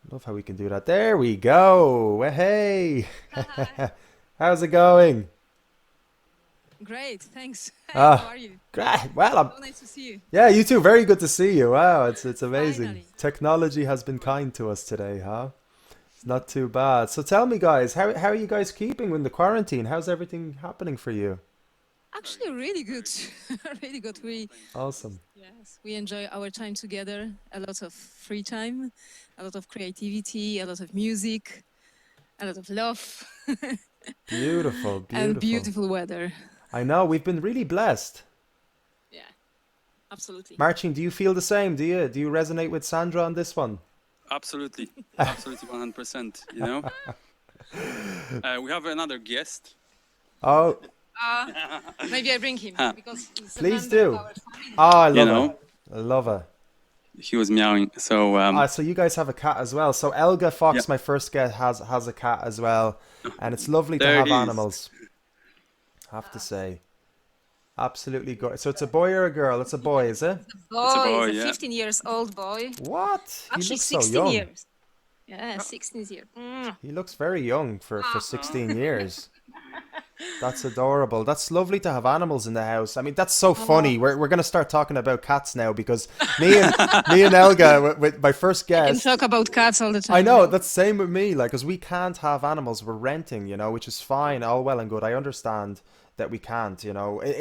Love how we can do that. There we go. Hey. Hi. How's it going? Great, thanks. Hey, how Ah, are you? great. Well, So nice to see you. yeah, you too. Very good to see you. Wow, it's amazing. Finally. Technology has been kind to us today, huh? It's not too bad. So tell me, guys, how are you guys keeping in the quarantine? How's everything happening for you? Actually, really good. Really good. Awesome. Yes, we enjoy our time together. A lot of free time, a lot of creativity, a lot of music, a lot of love, Beautiful, and beautiful. beautiful weather. I know we've been really blessed. Yeah, absolutely. Marcin, do you feel the same? Do you resonate with Sandra on this one? Absolutely, absolutely, 100%. We have another guest. Oh, Uh, Maybe I bring him Huh. because he's a please member of do. our family. Oh, I You love her. know, I love her. he was meowing. So So you guys have a cat as well. So Elga yeah, Fox, my first guest, has a cat as well, and it's lovely to there have he is. animals. I have to say, absolutely good. So it's a boy or a girl? It's a boy, is it? He's a It's a boy, boy. he's a Yeah. 15 years old boy. What? He Actually, looks so 16 young. years. Yeah, 16 years. He looks very young for Ah. 16 years. That's adorable. That's lovely to have animals in the house. I mean, that's so Oh, funny. We're gonna start talking about cats now because me and Elga with my first I can guest. talk about cats all the I time, you know know? that's same with me. Like, cause we can't have animals. We're renting, which is fine, all well and good. I understand that we can't, in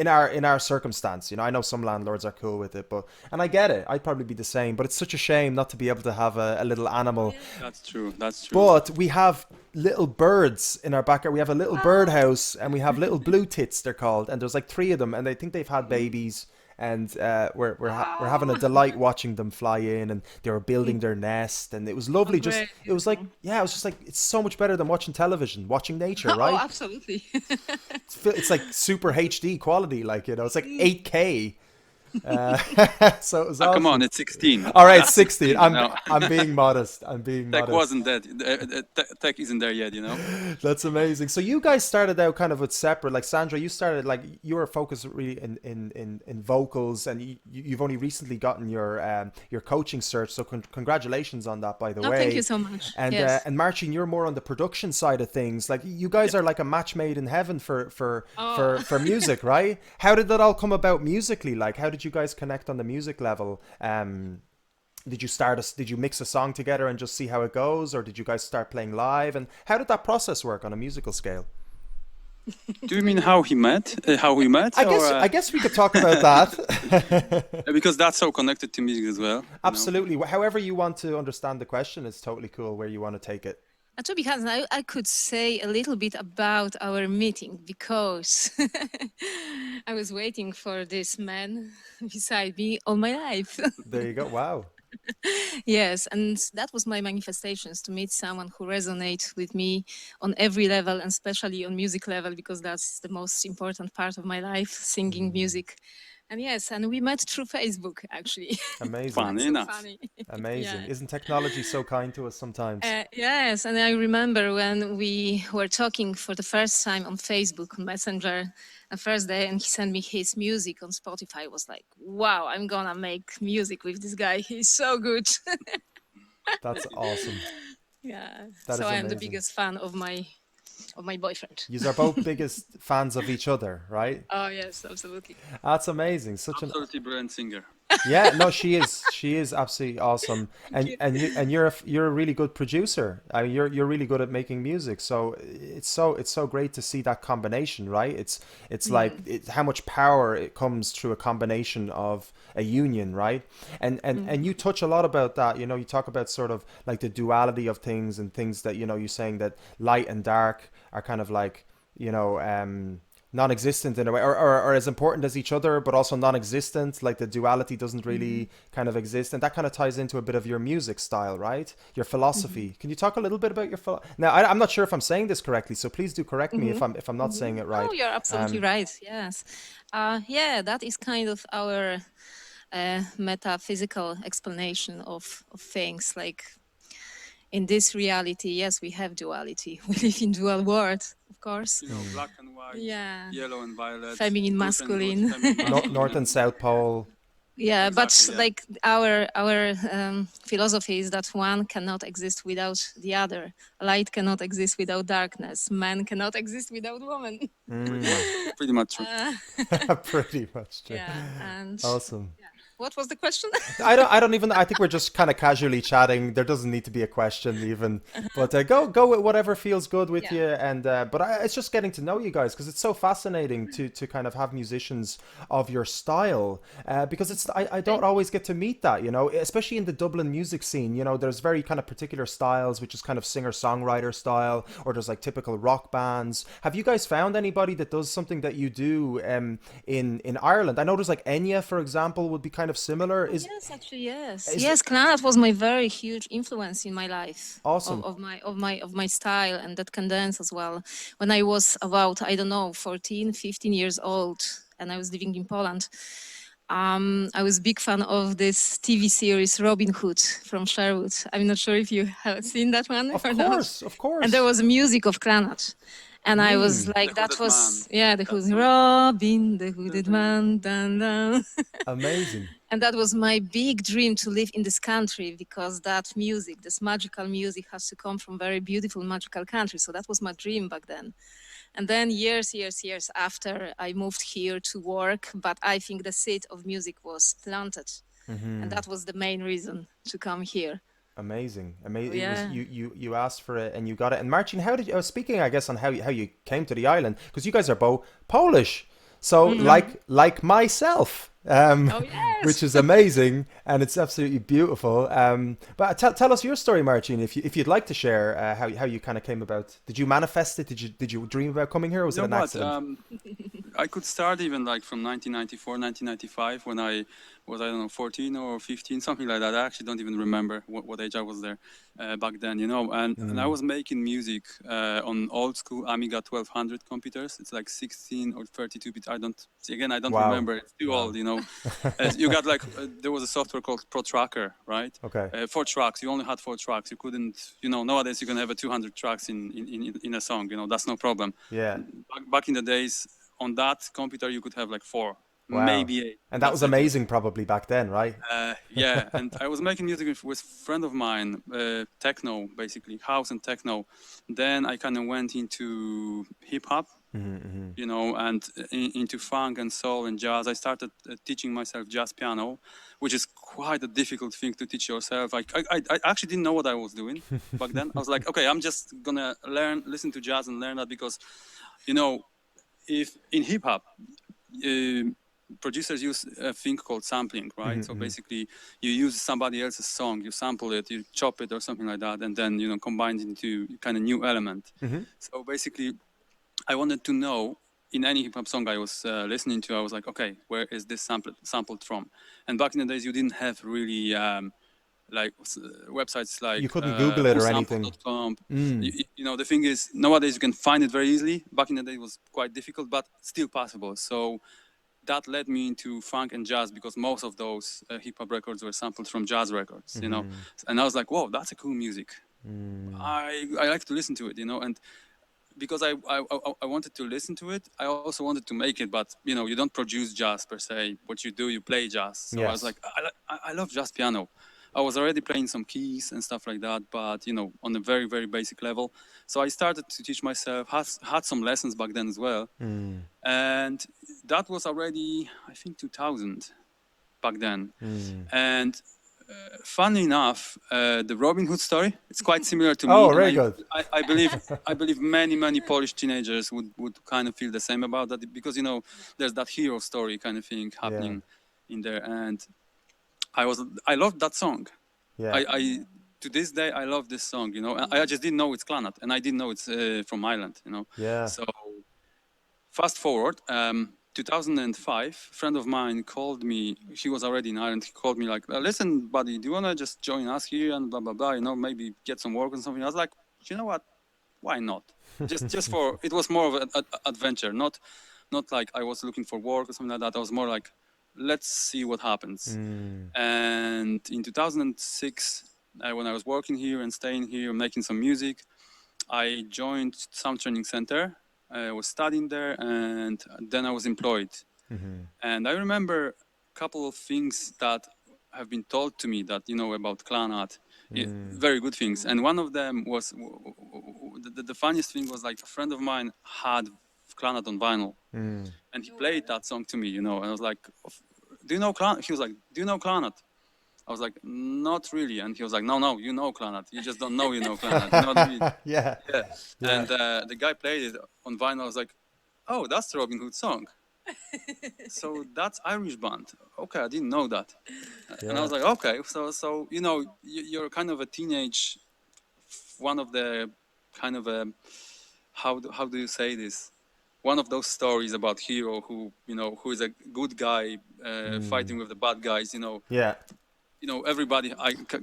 our circumstance. I know some landlords are cool with it, but and I get it. I'd probably be the same. But it's such a shame not to be able to have a little Oh, animal. yeah. That's true. That's true. But we have little birds in our backyard. We have a little bird Wow. house, and we have little blue tits. They're called, and there's like three of them, and I think they've had babies. And we're having a Wow. delight watching them fly in, and they were building their nest, and it was Oh, lovely. Just great. it was like Beautiful. yeah, it was just like it's so much better than watching television, watching nature, Oh, right? absolutely. It's like super HD quality, like it's like Mm. 8K. Uh, so it was Ah, come on, awesome. it's 16. All right, That's 16. 16. No, I'm being modest. I'm being tech modest. wasn't that. Tech isn't there yet. That's amazing. So you guys started out kind of with separate, like Sandra, you started like you were focused really in vocals, and you've only recently gotten your coaching cert. So congratulations on that, by the Oh, thank you way. so much. And Yes. and Marcin, you're more on the production side of things. Like you guys Yep. are like a match made in heaven for Oh, music, right? How did that all come about musically? Like how did you guys connect on the music level? Did you mix a song together and just see how it goes, or did you guys start playing live? And how did that process work on a musical scale? Do you mean how he met? How we met, I or guess I guess we could talk about that. because that's so connected to music as well. Absolutely. However you want to understand the question, it's totally cool where you want to take it. and to be honest, I could say a little bit about our meeting because I was waiting for this man beside me all my life. There you go. Wow. Yes, and that was my manifestations to meet someone who resonates with me on every level, and especially on music level, because that's the most important part of my life, singing Mm, music. And yes, and we met through Facebook actually. amazing. That's Funny so enough. funny. Amazing. Yeah. Isn't technology so kind to us sometimes? Yes, and I remember when we were talking for the first time on Facebook Messenger the first day, and he sent me his music on Spotify. I was like, "Wow, I'm gonna make music with this guy. He's so good." That's awesome. Yeah, That so is I am the amazing. biggest fan of my boyfriend. Yous are both biggest fans of each other, right? Oh yes, absolutely. That's amazing. Such an Absolutely brilliant singer. Yeah, no, she is. She is absolutely awesome, Thank and you. you're a really good producer. I mean, you're really good at making music. So it's so great to see that combination, right? It's like Mm, how much power it comes through a combination of a union, right? And mm, you touch a lot about that. You talk about sort of like the duality of things and things that you're saying that light and dark are kind of like you know non-existent in a way, or as important as each other but also non-existent, like the duality doesn't mm, really kind of exist, and that kind of ties into a bit of your music style, right? Your mhm, philosophy. Can you talk a little bit about your now I'm not sure if I'm saying this correctly, so please do correct me if mhm, I'm not saying it No, right. you're absolutely um right. Yes. Yeah, that is kind of our metaphysical explanation of things. Like in this reality, yes, we have duality. We live in dual world, of course. mm. Black and white, Yeah, yellow and violet, feminine, good and good, masculine. feminine, North and masculine. South Pole. Yeah, but Exactly. Yeah. like our philosophy is that one cannot exist without the other. Light cannot exist without darkness. Man cannot exist without woman. Pretty Mm. much. Pretty much true. uh, Pretty much true. yeah, and Awesome. yeah. What was the question? I don't even I think we're just kind of casually chatting. There doesn't need to be a question even. But go with whatever feels good with Yeah. you and it's just getting to know you guys because it's so fascinating to kind of have musicians of your style because it's I don't Thank always get to meet that, you know, especially in the Dublin music scene, you know, there's very kind of particular styles which is kind of singer-songwriter style or there's like typical rock bands. Have you guys found anybody that does something that you do in Ireland? I know there's like Enya, for example, would be kind of similar. Oh, Is yes, actually, yes, is yes. Clannad was my very huge influence in my life awesome. of my style, and that can dance as well. When I was about, I don't know, 14, 15 years old, and I was living in Poland, I was a big fan of this TV series Robin Hood from Sherwood. I'm not sure if you have seen that one Of or not. course, of And there course. was music of Clannad. And I was Mm, The like, that Hooded Man. was, yeah, the That hood, song. Robin, the hooded man, dun, dun. amazing. And that was my big dream to live in this country because that music, this magical music, has to come from very beautiful, magical country. So that was my dream back then. And then years after, I moved here to work, but I think the seed of music was planted, and Hmm. that was the main reason to come here. Amazing, So amazing. It was yeah. you asked for it and you got it. And Marcin, how did you? Speaking, I guess, on how you came to the island because you guys are both Polish, so Mhm. like myself, Oh which yes. is amazing and it's absolutely beautiful. But tell us your story, Marcin, if you'd like to share how you kind of came about. Did you manifest it? Did you dream about coming here, or You was it know an what? accident? I could start even like from 1994, 1995 when I was, I don't know, 14 or 15, something like that. I actually don't even remember what age I was there back then, you know. And I Mm. was making music on old school Amiga 1200 computers. It's like 16 or 32 bit. I don't, see, again, I don't Wow, remember. It's too wow. old, you know. You got like, there was a software called Pro Tracker, right? Okay. 4 tracks. You only had 4 tracks. You couldn't, you know, nowadays you can have a 200 tracks in a song, you know, that's no problem. Yeah. Back in the days, on that computer you could have like 4, Wow. maybe 8, And and that that's was it, you know. amazing, probably back then, right? Yeah, and I was making music with a friend of mine, techno, basically house and techno. Then I kind of went into hip hop, Mm-hmm. you know, and into funk and soul and jazz. I started teaching myself jazz piano, which is quite a difficult thing to teach yourself. I actually didn't know what I was doing back then. I was like, okay, I'm just gonna listen to jazz and learn that because, you know, if in hip hop, uh, producers use a thing called sampling, right? So Mm-hmm. basically, you use somebody else's song, you sample it, you chop it or something like that, and then, you know, combine it into kind of new element. Mm-hmm. So basically, I wanted to know in any hip hop song I was listening to, I was like, okay, where is this sampled from? And back in the days, you didn't have really like websites You like couldn't Google it or anything. whosample.com. Mm. You know, the thing is, nowadays you can find it very easily. Back in the day, it was quite difficult, but still possible. So that led me into funk and jazz because most of those hip hop records were sampled from jazz records, you know. Mm-hmm. And I was like, whoa, that's a cool music. Mm. I like to listen to it, you know. And because I wanted to listen to it, I also wanted to make it. But you know, you don't produce jazz per se. What you do, you play jazz. So I was Yes. like, I love jazz piano. I was already playing some keys and stuff like that, but you know, on a very basic level. So I started to teach myself. Had some lessons back then as well, Mm. and that was already, I think, 2000 back then. Mm. And funny enough, the Robin Hood story, it's quite similar to me, Oh, and very good. I believe many Polish teenagers would kind of feel the same about that because, you know, there's that hero story kind of thing Yeah. happening in there, and I loved that song. Yeah. I to this day I love this song, you know. I just didn't know it's Clannad, and I didn't know it's from Ireland, you know. Yeah. So fast forward, 2005, a friend of mine called me. He was already in Ireland. He called me like, "Listen, buddy, do you wanna just join us here and blah blah blah? You know, maybe get some work and something." I was like, "You know what? Why not? Just for it was more of an adventure, not like I was looking for work or something like that. I was more like, let's see what happens." Mm. And in 2006, when I was working here and staying here, making some music, I joined some training center. I was studying there, and then I was employed. Mm-hmm. And I remember couple of things that have been told to me that about Clanat, Mm. very good things. And one of them was the funniest thing was like a friend of mine had Clanat on vinyl, Mm. and he played that song to me, and I was like, "Do you know Clanat?" He was like, "Do you know Clanat?" I was like, "Not really," and he was like, "No, you know Clanat. You just don't know you know Clanat. You know what I mean?" Yeah. Yeah. Yeah. And the guy played it on vinyl. I was like, "Oh, that's the Robin Hood song." So that's Irish band. Okay, I didn't know that. And I Yeah. was like, okay, so you're kind of a teenage, one of the kind of a how do you say this? One of those stories about hero who who is a good guy Mm. fighting with the bad guys. Yeah. Everybody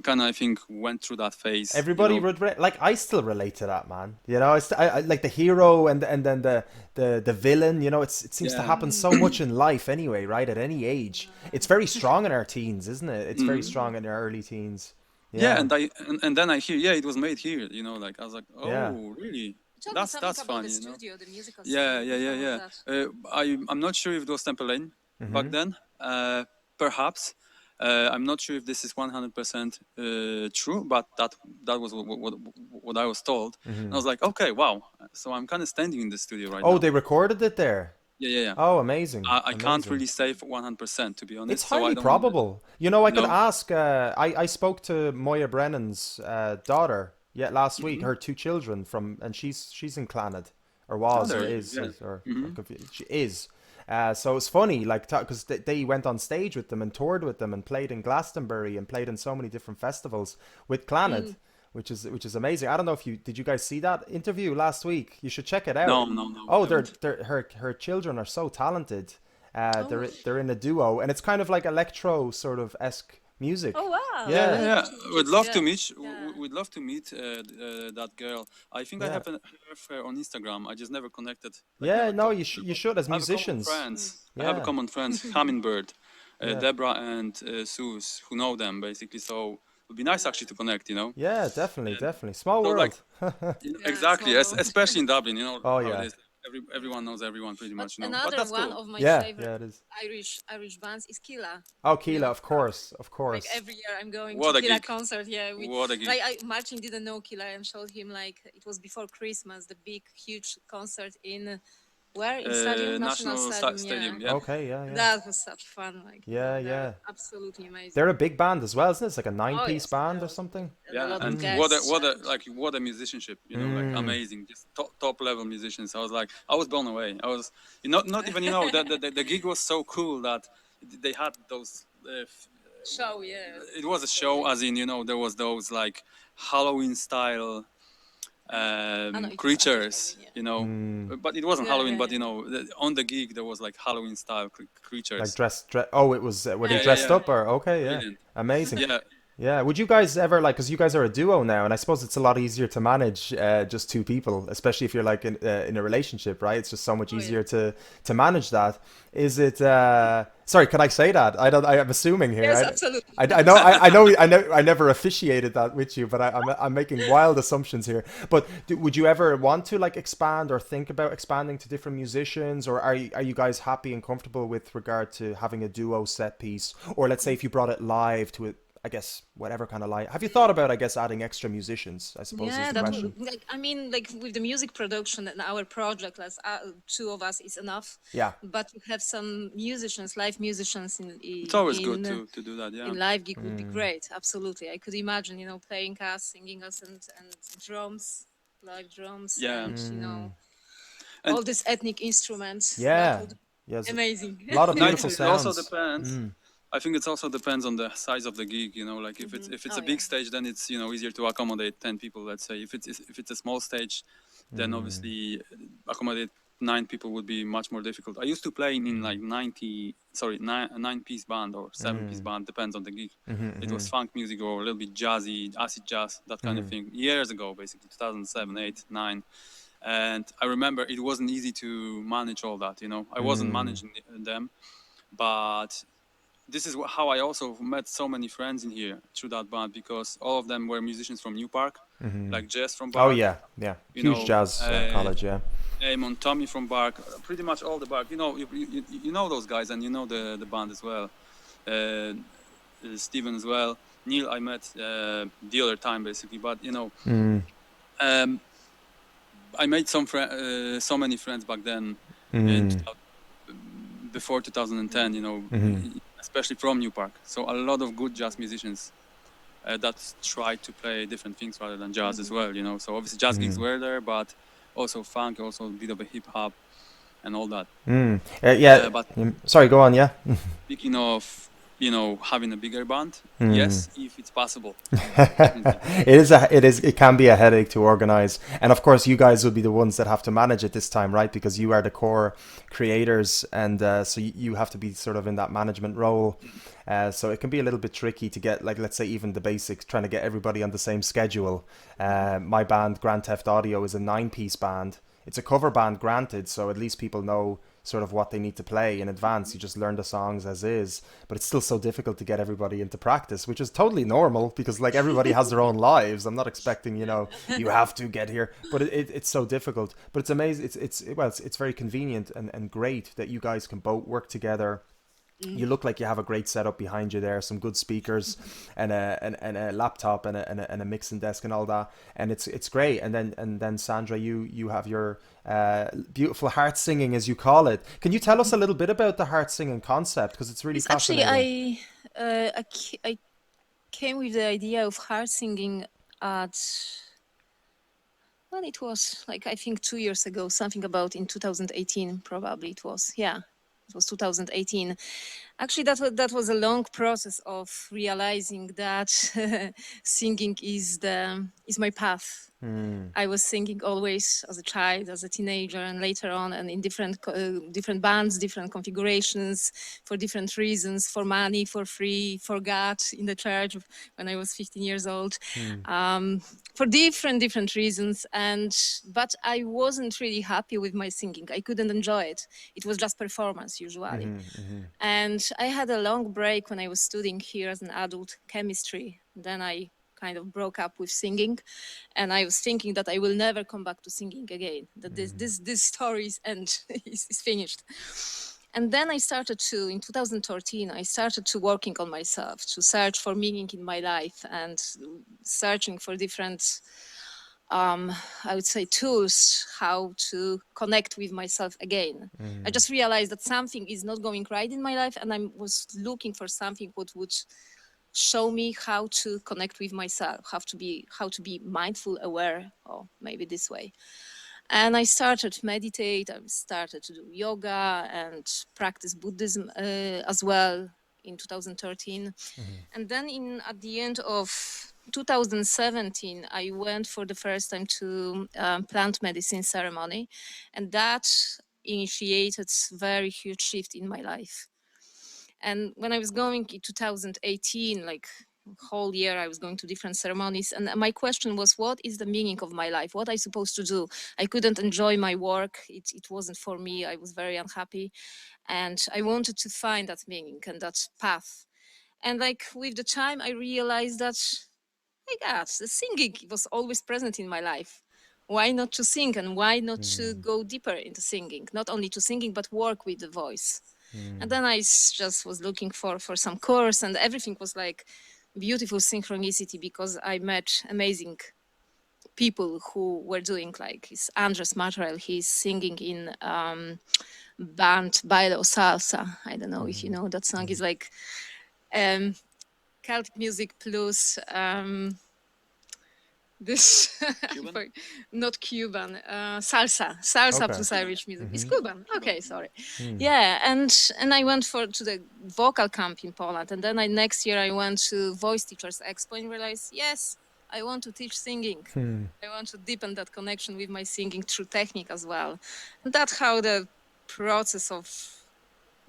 kind of I think went through that phase. Everybody would like I still relate to that, man. I like the hero and then the villain. It seems to Yeah. happen so much in life anyway, right? At any age, it's very strong in our teens, isn't it? It's very Mhm. strong in our early teens. Yeah, Yeah, and then I hear, yeah, it was made here. Like I was like, yeah. oh, really? You told me something That's about the funny. studio, the musical Yeah, studio. yeah, yeah, How was yeah. that? I'm not sure if it was Temple Lane back Mm-hmm. then. Perhaps. I'm not sure if this is 100% true, but that was what I was told. And I Mm-hmm. was like, okay, wow. So I'm kind of standing in the studio right Oh, now. they recorded it there. Yeah, yeah, yeah. Oh, amazing, I can't amazing. really say for 100% to be It's honest. So I highly don't want to. probable. I could No. ask. I spoke to Moya Brennan's daughter, yeah, last week. Hmm. Her two children and she's in Clannad, or Oh, was, there or you go. is, Yeah. or I'm Hmm. confused. She is. So it's funny, like, because they went on stage with them and toured with them and played in Glastonbury and played in so many different festivals with Clannad, Mm. which is amazing. I don't know if you guys see that interview last week. You should check it out. No, no, no, Oh, haven't. her children are so talented. Oh, They're in a duo, and it's kind of like electro sort of esque music. oh wow! Yeah, I yeah, Yeah, have yeah. to We'd check love it to out. meet. Yeah. We'd love to meet that girl. I think I yeah, have her on Instagram. I just never connected. Like yeah. never No, talked to her. you But should as I have a common musicians. friends. I have a Yeah, common friends, Hummingbird, yeah, Deborah and Suze, who know them basically. So it would be nice actually to connect. yeah. Definitely, And definitely. Small so like world. Yeah, exactly, small world. especially in Dublin. You know Oh how it yeah, is. Everyone knows everyone pretty But much. But another that's one cool. of my yeah, favorite yeah. It is. Irish bands is Killa. Oh, You Keela, know, of course, of like course. every year I'm going to What a Killa gig! concert. Yeah, we What a gig! Marcin didn't know Killa and showed him like it was before Christmas, the big huge concert in where in Stadium National National Stadium. Yeah, Stadium. Yeah. Okay, yeah, yeah, that was such fun. Like yeah, they're yeah. absolutely They're amazing. a big band as well, isn't it? It's like a Oh nine-piece yes, band or something. and a Yeah, lot of and Mm. guests. And what a musicianship, like Mm. amazing, just top level musicians. I was blown away. I was not even the gig was so cool that they had those. show, yeah, It was a so show, big. as in there was those like Halloween style I know it was after creatures, Halloween. Yeah, Mm. but it wasn't yeah, Halloween. yeah, But yeah. on the gig there was like Halloween style Like creatures. dress. Oh, it was. Were they Yeah, Yeah, yeah, dressed yeah, up or okay? Yeah, brilliant. amazing. Yeah, Yeah. Would you guys ever like? Because you guys are a duo now, and I suppose it's a lot easier to manage just two people, especially if you're like in a relationship, right? It's just so much oh yeah. easier to manage that. Is it? Sorry, can I say that? I don't. I'm assuming here. Yes, absolutely. I know. I never officiated that with you, but I'm making wild assumptions here. But would you ever want to like expand or think about expanding to different musicians, or are you guys happy and comfortable with regard to having a duo set piece, or let's say if you brought it live to it, I guess whatever kind of live. Have you thought about, I guess, adding extra musicians? I suppose is Yeah, the that question. would like I mean like with the music production and our project, like two of us is enough. Yeah. But to have some musicians, live musicians it's always good to do that. Yeah. in live gig would be Mm. great. Absolutely, I could imagine playing us, singing us, and drums, live drums, Yeah. and Mm. all And these ethnic instruments. That Yeah. would Yes. be amazing. A lot of no, beautiful it also sounds. depends. Mm. I think it also depends on the size of the gig. Like if it's Oh a yeah. big stage, then it's easier to accommodate 10 people. Let's say if it's a small stage, then Mm. obviously accommodate 9 people would be much more difficult. I used to play in like 9 piece band or 7 piece Mm. band, depends on the gig. Mm-hmm, It mm-hmm. was funk music or a little bit jazzy, acid jazz, that kind of Mm. thing. Years ago, basically 2007, 8, 9. And I remember it wasn't easy to manage all that. I wasn't Mm. managing them, but this is how I also met so many friends in here through that band, because all of them were musicians from New Park, Mm-hmm. like Jess from Oh Bark, yeah, yeah. Huge jazz college, yeah. Eamon, Tommy from Bark, pretty much all the Bark. You know those guys, and you know the band as well. uh, Steven as well. Neil, I met the other time basically, but you know, I made so many friends back then, in before 2010. You know, especially from New Park. So a lot of good jazz musicians that try to play different things rather than jazz as well. You know, so obviously jazz gigs were there, but also funk, also a bit of a hip hop and all that. Yeah. But Sorry, go on. Yeah. speaking of, you know, having a bigger band, yes, if it's possible, definitely. It can be a headache to organize, and of course you guys will be the ones that have to manage it this time, right? Because you are the core creators, and so you have to be sort of in that management role. So it can be a little bit tricky to get, like, let's say even the basics, trying to get everybody on the same schedule. My band Grand Theft Audio is a 9-piece band. It's a cover band, granted, so at least people know sort of what they need to play in advance. You just learn the songs as is, but it's still so difficult to get everybody into practice, which is totally normal because like everybody has their own lives. I'm not expecting, you have to get here, but it's so difficult. But it's amazing. It's very convenient and great that you guys can both work together. You look like you have a great setup behind you there, some good speakers and a laptop and a mixing desk and all that, and it's great. And then Sandra, you have your beautiful heart singing, as you call it. Can you tell us a little bit about the heart singing concept, because it's really Yes, actually, fascinating. I came with the idea of heart singing at, well, it was like, I think 2 years ago, something about in 2018, probably it was. Yeah, it was 2018. Actually, that was a long process of realizing that singing is my path. I was singing always as a child, as a teenager, and later on, and in different bands, different configurations, for different reasons, for money, for free, for God, in the church when I was 15 years old, for different reasons. But I wasn't really happy with my singing. I couldn't enjoy it. It was just performance usually. And I had a long break when I was studying here as an adult chemistry. Then I kind of broke up with singing, and I was thinking that I will never come back to singing again. That this story's end is finished. And then I started to, in 2013, I started to working on myself, to search for meaning in my life and searching for different, I would say, tools how to connect with myself again. I just realized that something is not going right in my life, and I was looking for something what would show me how to connect with myself, how to be mindful, aware, or maybe this way. And I started to meditate. I started to do yoga and practice Buddhism as well in 2013. And then at the end of 2017, I went for the first time to plant medicine ceremony, and that initiated very huge shift in my life. And when I was going in 2018, like whole year, I was going to different ceremonies, and my question was, what is the meaning of my life? What I supposed to do? I couldn't enjoy my work. It wasn't for me. I was very unhappy, and I wanted to find that meaning and that path. And like with the time, I realized that, my God, the singing was always present in my life. Why not to sing, and why not to go deeper into singing? Not only to singing, but work with the voice. And then I just was looking for some course, and everything was like beautiful synchronicity, because I met amazing people who were doing, like, is Andres Matarel. He's singing in band Baile o Salsa. I don't know if you know that song. Is like um, Celtic music plus this Cuban? not Cuban, salsa Okay. plus Irish music. It's Cuban. Okay, sorry. Yeah, and I went to the vocal camp in Poland, and then next year I went to Voice Teachers Expo and realized, yes, I want to teach singing. I want to deepen that connection with my singing through technique as well. And that's how the process of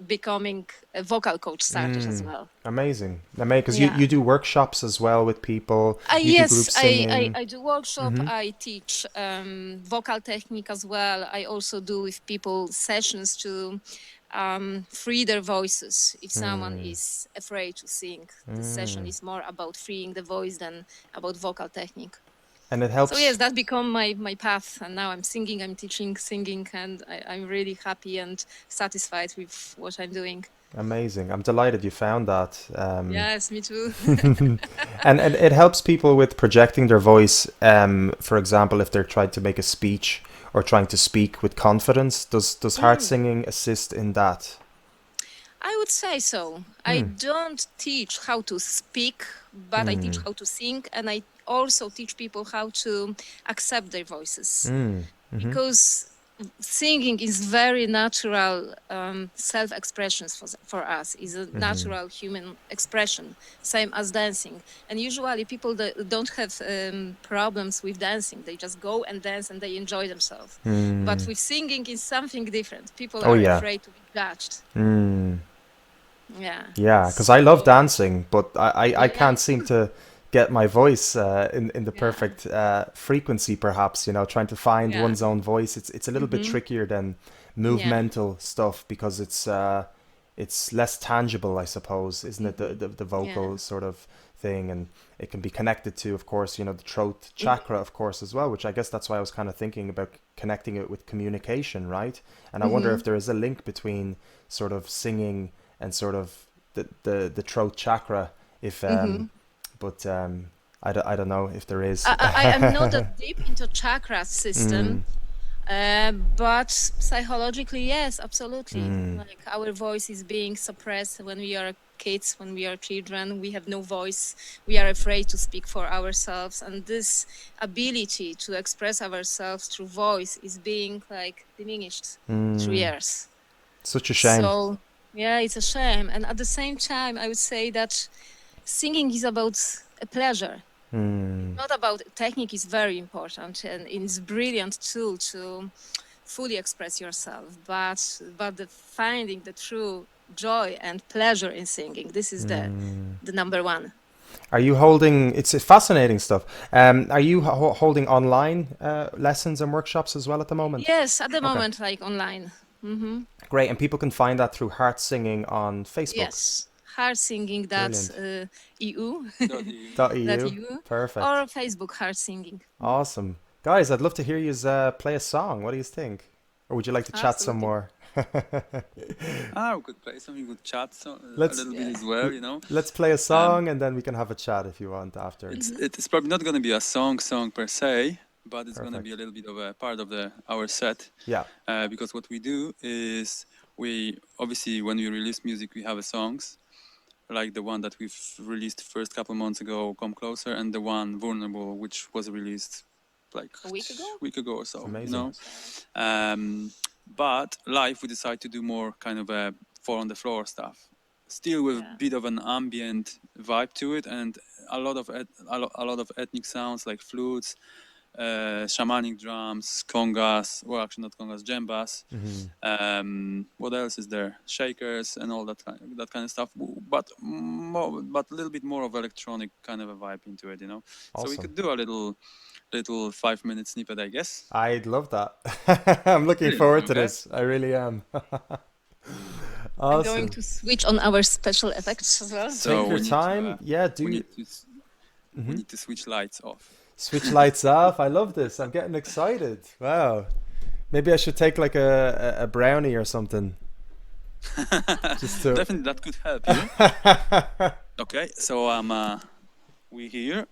becoming a vocal coach started as well. Amazing. Amazing, because you, Yeah. you do workshops as well with people. You do Yes, group singing. I do workshop. I teach vocal technique as well. I also do with people sessions to free their voices. If someone is afraid to sing, the session is more about freeing the voice than about vocal technique. And it So yes, helps. that become my path, and now I'm singing, I'm teaching singing, and I'm really happy and satisfied with what I'm doing. Amazing. I'm delighted you found that. Yes, me too. And it helps people with projecting their voice. For example, if they're trying to make a speech or trying to speak with confidence, does heart Mm. singing assist in that? I would say so. I Hmm. don't teach how to speak, but I teach Hmm. how to sing, and I also teach people how to accept their voices. Hmm. Mm-hmm. Because singing is very natural self-expressions for us, is a Mm-hmm. natural human expression, same as dancing. And usually people that don't have problems with dancing, they just go and dance and they enjoy themselves. But Hmm. with singing is something different. People Oh are yeah. afraid to be judged. Hmm. Yeah. Yeah, because I love So dancing, but I yeah, can't me seem too. to get my voice in the Yeah. perfect frequency, perhaps, trying to find Yeah. one's own voice. It's a little bit Hmm. trickier than Yeah. movemental stuff because it's less tangible, I suppose, isn't it? Hmm. The Yeah. vocal sort of thing, and it can be connected to, of course, the throat Hmm. chakra, of course, as well, which I guess that's why I was kind of thinking about connecting it with communication, right? And I wonder Hmm. if there is a link between sort of singing and sort of the throat chakra, if Hmm. but I don't know if there is. I am not that deep into chakra system, Mm, but psychologically, yes, absolutely. mm, Like our voice is being suppressed when we are kids, when we are children. We have no voice. We are afraid to speak for ourselves, and this ability to express ourselves through voice is being like diminished through mm. years. Such a shame. So yeah, it's a shame. And at the same time, I would say that singing is about a pleasure. It's Mm, not about technique is very important and it's a brilliant tool to fully express yourself, but the finding the true joy and pleasure in singing, this is mm. the number one. Are you holding? It's fascinating stuff. Are you holding online lessons and workshops as well at the moment? Yes, at the Okay, moment, like online. Hmm. great. And people can find that through Heart Singing on Facebook. Yes, heart singing that Brilliant. EU Dot EU. that .eu. EU Perfect. or Facebook heart singing. Awesome. Guys, I'd love to hear you play a song. What do you think? Or would you like to chat some Absolutely. more? Ah, we could play something, we could chat a let's little bit Yeah. as well, you know. let's play a Um, song and then we can have a chat if you want after. it's Hmm. it's probably not going to be a song per se, but it's going to be a Perfect. little bit of a part of the our set, Yeah. because what we do is we obviously when we release music we have a songs like the one that we've released first couple months ago, Come Closer, and the one Vulnerable, which was released like A week ago? week ago or so, you Amazing. know. But live we decided to do more kind of a four on the floor stuff, still with a Yeah. bit of an ambient vibe to it, and a lot of ethnic sounds like flutes, shamanic drums, congas, well actually not congas, djembas. Hmm. What else is there? Shakers and all that kind of stuff, but but a little bit more of electronic kind of a vibe into it, you know. So we Awesome. could do a little 5 minute snippet, I guess. I'd love that. I'm looking Brilliant. forward to Okay. this. I really am. I'm going Awesome. to switch on our special effects as well. So Take your time. Yeah, we do. need to we need to switch lights off. Switch lights off. I love this. I'm getting excited. Wow. Maybe I should take like a brownie or something. Just to. Definitely that could help you. Okay, so we here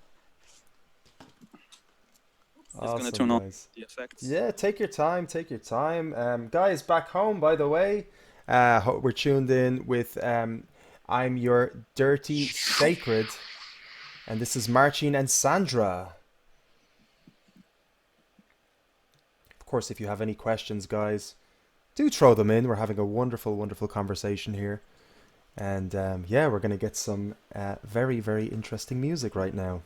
just gonna Awesome, turn on guys. the effects. Yeah, take your time. Take your time. Guys, back home, by the way, we're tuned in with I'm Your Dirty Sacred, and this is Marcin and Sandra. Of course, if you have any questions, guys, do throw them in. We're having a wonderful, wonderful conversation here. And yeah, we're going to get some very, very interesting music right now.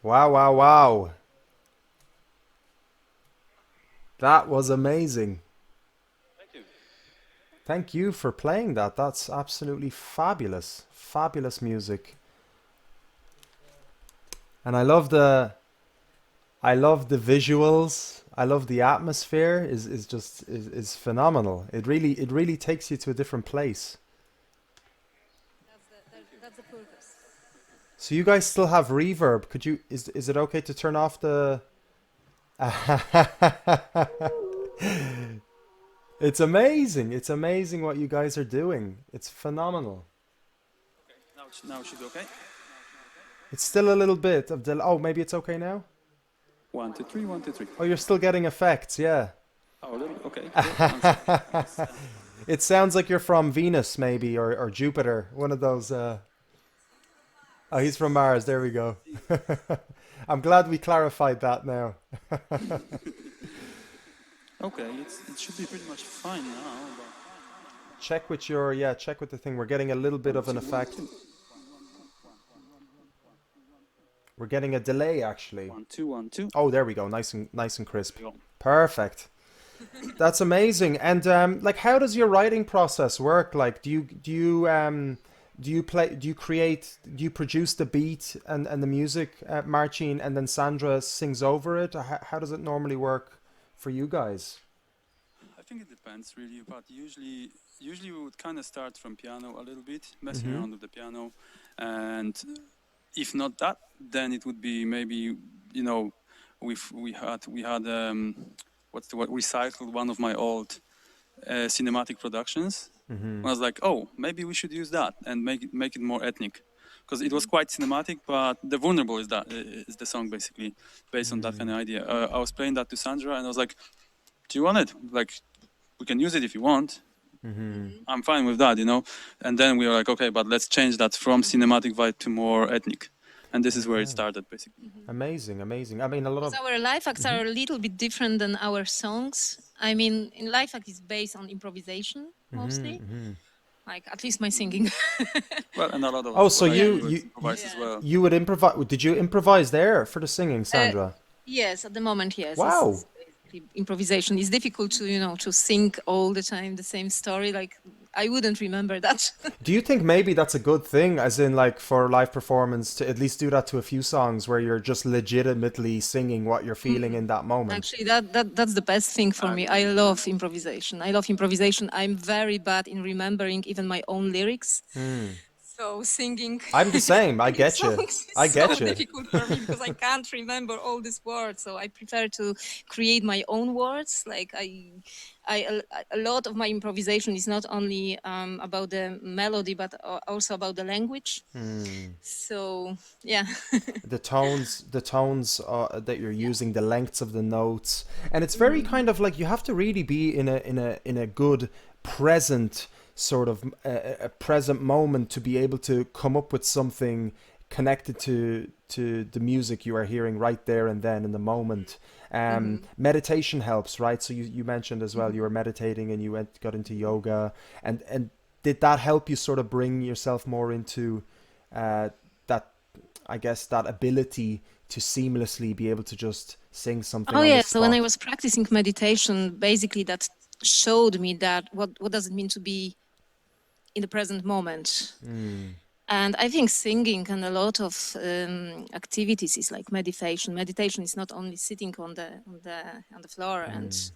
Wow, wow, wow. That was amazing. Thank you. Thank you for playing that. That's absolutely fabulous. Fabulous music. And I love the visuals. I love the atmosphere is just is phenomenal. It really takes you to a different place. That's the purpose. So you guys still have reverb. Could you is it okay to turn off the It's amazing. It's amazing what you guys are doing. It's phenomenal. Okay. Now it should be okay. It's still a little bit of del oh, maybe it's okay now? 1, 2, 3, 1, 2, 3. Oh, you're still getting effects, yeah. Oh, a little. Okay, cool. One second. It sounds like you're from Venus, maybe, or Jupiter. One of those. Oh, he's from Mars. There we go. I'm glad we clarified that now. Okay, it should be pretty much fine now. But Check with your, yeah, check with the thing. We're getting a little bit one, of an two, one, effect. two. We're getting a delay, actually. 1, 2, 1, 2. Oh, there we go. Nice and crisp. There we go. Perfect. That's amazing. And like, how does your writing process work? Like, do you create, do you produce the beat and the music, Marcin, and then Sandra sings over it? Or how does it normally work for you guys? I think it depends really, but usually we would kind of start from piano a little bit, messing Mm-hmm. around with the piano, and if not that, then it would be maybe we had what's the word, recycled one of my old cinematic productions. Mm-hmm. I was like, oh, maybe we should use that and make it more ethnic, because it was quite cinematic. But the vulnerable is the song basically based on that kind of idea. I was playing that to Sandra, and I was like, do you want it? Like, we can use it if you want. Mm-hmm. I'm fine with that. And then we were like, okay, but let's change that from cinematic vibe to more ethnic. And this is where it Okay. started, basically. Amazing, amazing. I mean, a lot Because of. our life acts Mm-hmm. are a little bit different than our songs. I mean, in life act is based on improvisation Mm-hmm. mostly. Mm-hmm. Like at least my singing. Well, and a lot Oh, of so what I you do is you improvised as Yeah. well. you would improvise? Did you improvise there for the singing, Uh, Sandra? yes, at the moment, yes. Wow. It's basically improvisation. It's difficult to sing all the time the same story. Like I wouldn't remember that. Do you think maybe that's a good thing, as in like for live performance, to at least do that to a few songs where you're just legitimately singing what you're feeling in that moment? Actually, that's the best thing for I me. agree. I love improvisation. I love improvisation. I'm very bad in remembering even my own lyrics. Hmm. So singing I'm the same. I singing get you. songs is I so get you. difficult for me because I can't remember all these words. So I prefer to create my own words. Like a lot of my improvisation is not only about the melody, but also about the language. Hmm. So yeah. The tones that you're using, the lengths of the notes, and it's very kind of like you have to really be in a good present sort of a present moment to be able to come up with something connected to the music you are hearing right there and then in the moment. Meditation helps, right? So you mentioned as well you were meditating and you got into yoga, and did that help you sort of bring yourself more into that, I guess, that ability to seamlessly be able to just sing something Oh on the yeah. So when I spot? was practicing meditation, basically that showed me that what does it mean to be in the present moment. Mm, And I think singing and a lot of activities is like meditation. Meditation is not only sitting on the floor and mm,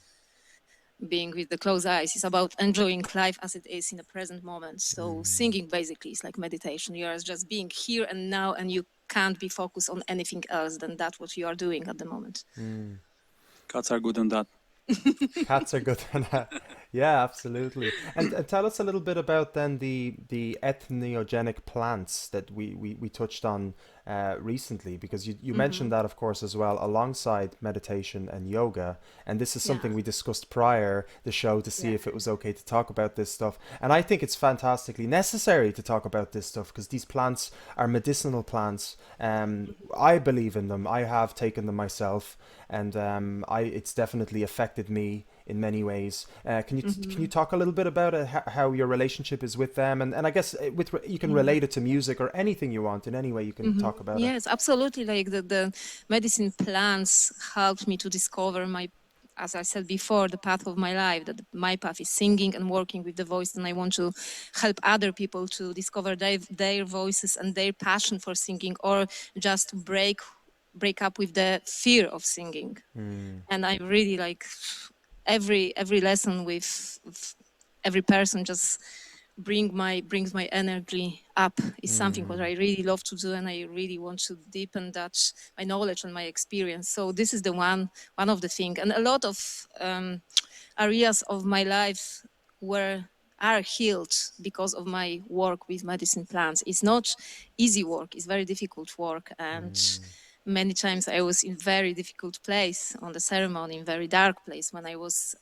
being with the closed eyes. It's about enjoying life as it is in the present moment. So mm, singing basically is like meditation. You are just being here and now, and you can't be focused on anything else than that what you are doing at the moment. mm. Cats are good on that. Cats are good for that. Yeah, absolutely. And tell us a little bit about then the ethniogenic plants that we touched on recently, because you mentioned that, of course, as well, alongside meditation and yoga. And this is Yeah. something we discussed prior the show to see Yeah. if it was okay to talk about this stuff. And I think it's fantastically necessary to talk about this stuff because these plants are medicinal plants. I believe in them. I have taken them myself, and it's definitely affected me in many ways. Can you talk a little bit about how your relationship is with them, and I guess you can Yeah. relate it to music or anything you want in any way you can talk about it. Yes, absolutely. Like the medicine plants helped me to discover my, as I said before, the path of my life. That my path is singing and working with the voice, and I want to help other people to discover their voices and their passion for singing, or just break up with the fear of singing. And I really like every lesson with every person just brings my energy up is something what I really love to do, and I really want to deepen that my knowledge and my experience. So this is the one of the thing, and a lot of areas of my life were are healed because of my work with medicine plants. It's not easy work; it's very difficult work, and many times I was in very difficult place on the ceremony, in very dark place when I was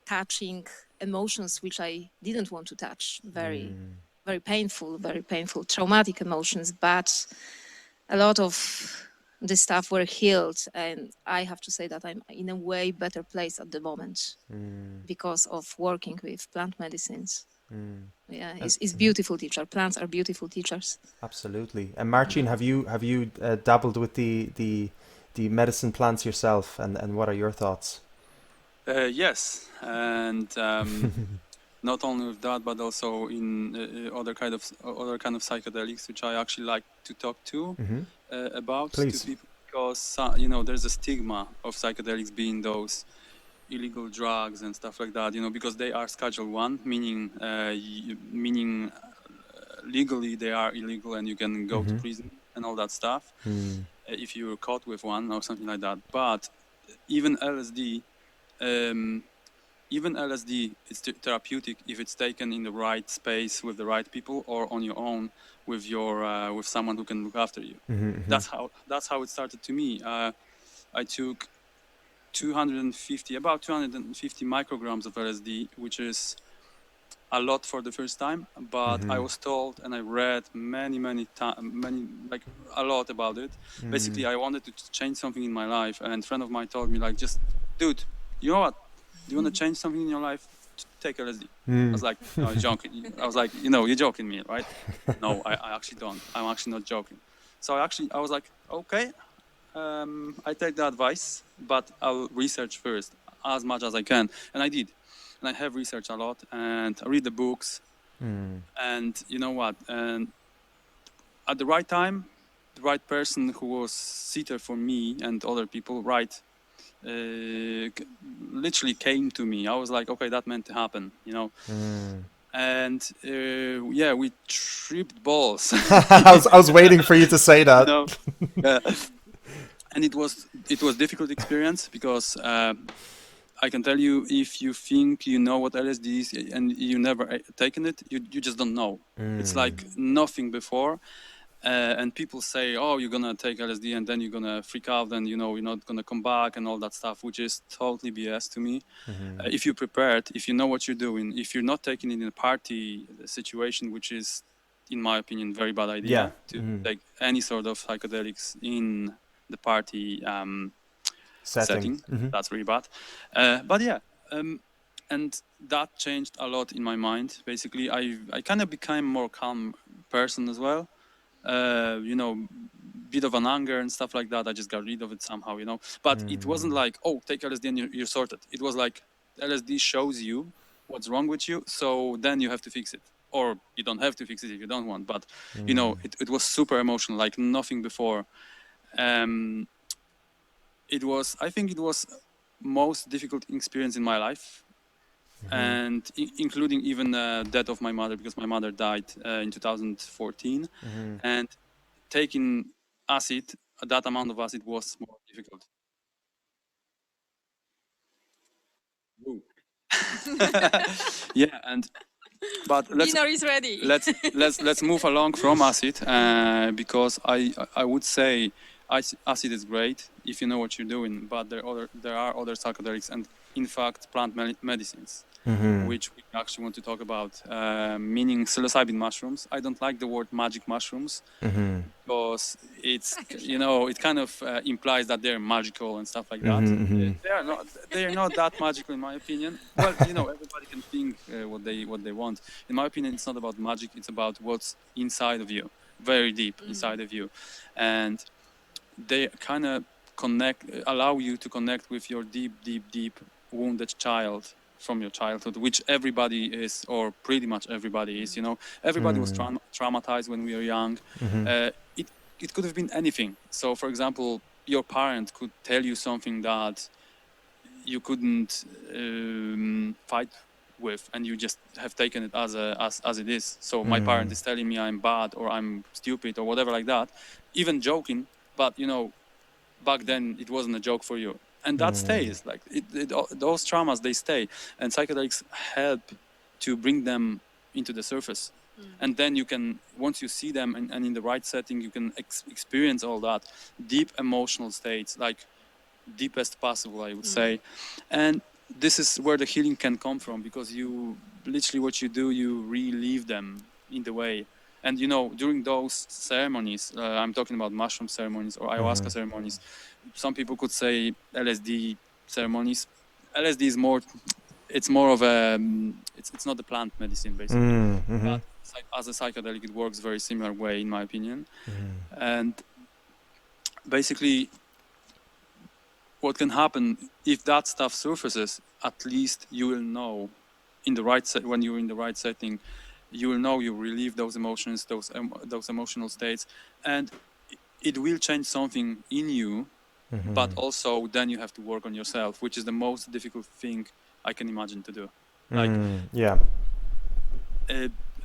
touching emotions which I didn't want to touch. Very painful, traumatic emotions. But a lot of the stuff were healed, and I have to say that I'm in a way better place at the moment because of working with plant medicines. Yeah, And it's beautiful teacher. Plants are beautiful teachers. absolutely. And Marcin, have you dabbled with the medicine plants yourself, and what are your thoughts? Yes, and not only with that, but also in other kind of psychedelics, which I actually like to talk to about to Please. people, because there's a stigma of psychedelics being those illegal drugs and stuff like that. Because they are Schedule 1, meaning legally they are illegal and you can go to prison and all that stuff if you're caught with one or something like that. But even LSD. Even LSD is therapeutic if it's taken in the right space with the right people, or on your own with with someone who can look after you. That's how it started to me. I took about 250 micrograms of LSD, which is a lot for the first time. But I was told, and I read many like a lot about it. Basically, I wanted to change something in my life, and a friend of mine told me, like, just, dude, you know what? Do you want to change something in your life? Take LSD. I was like, no, you're joking. I was like, you're joking me, right? No, I actually don't. I'm actually not joking. So I was like, okay, I take the advice, but I'll research first as much as I can. And I did. And I have researched a lot, and I read the books. And you know what? And at the right time, the right person who was seated for me and other people, right, literally came to me. I was like, okay, that meant to happen, And yeah, we tripped balls. I was waiting for you to say that. Yeah. And it was difficult experience because I can tell you, if you think you know what LSD is and you never taken it, you just don't know. It's like nothing before. And people say, oh, you're gonna take LSD and then you're gonna freak out and you're not gonna come back and all that stuff, which is totally BS to me. If you're prepared, if you know what you're doing, if you're not taking it in a party situation, which is, in my opinion, very bad Yeah. idea to take any sort of psychedelics in the party setting. That's really bad. But yeah, and that changed a lot in my mind. Basically, I kind of became more calm person as well. Bit of an anger and stuff like that. I just got rid of it somehow, But it wasn't like, oh, take LSD and you're sorted. It was like LSD shows you what's wrong with you, so then you have to fix it. Or you don't have to fix it if you don't want. But, it was super emotional, like nothing before. Um, I think it was most difficult experience in my life. And including even death of my mother, because my mother died in 2014. And taking acid, that amount of acid was more difficult. Ooh. Yeah, but Dinner is ready. let's move along from acid, because I would say acid is great if you know what you're doing, but there are other psychedelics, and in fact plant medicines. which we actually want to talk about, meaning psilocybin mushrooms. I don't like the word magic mushrooms because it's, it kind of implies that they're magical and stuff like that. They are not. They are not that magical in my opinion. Well, everybody can think what they want. In my opinion, it's not about magic. It's about what's inside of you, very deep inside of you, and they kind of allow you to connect with your deep wounded child from your childhood, which everybody is, or pretty much everybody is. Everybody was traumatized when we were young. It could have been anything. So, for example, your parent could tell you something that you couldn't fight with, and you just have taken it as it is. So my parent is telling me I'm bad or I'm stupid or whatever like that, even joking, but back then it wasn't a joke for you, and that stays. Like those traumas, they stay, and psychedelics help to bring them into the surface. And then you can, once you see them and in the right setting, you can experience all that deep emotional states, like deepest possible, I would say. And this is where the healing can come from, because you literally, what you do, you relieve them in the way. And during those ceremonies, I'm talking about mushroom ceremonies or ayahuasca ceremonies. Some people could say LSD ceremonies. LSD is more, it's more of a, it's not the plant medicine basically, but as a psychedelic, it works very similar way in my opinion. And basically, what can happen if that stuff surfaces, at least you will know in the right when you're in the right setting, you will know you relieve those emotions, those emotional states, and it will change something in you. But also then you have to work on yourself, which is the most difficult thing I can imagine to do.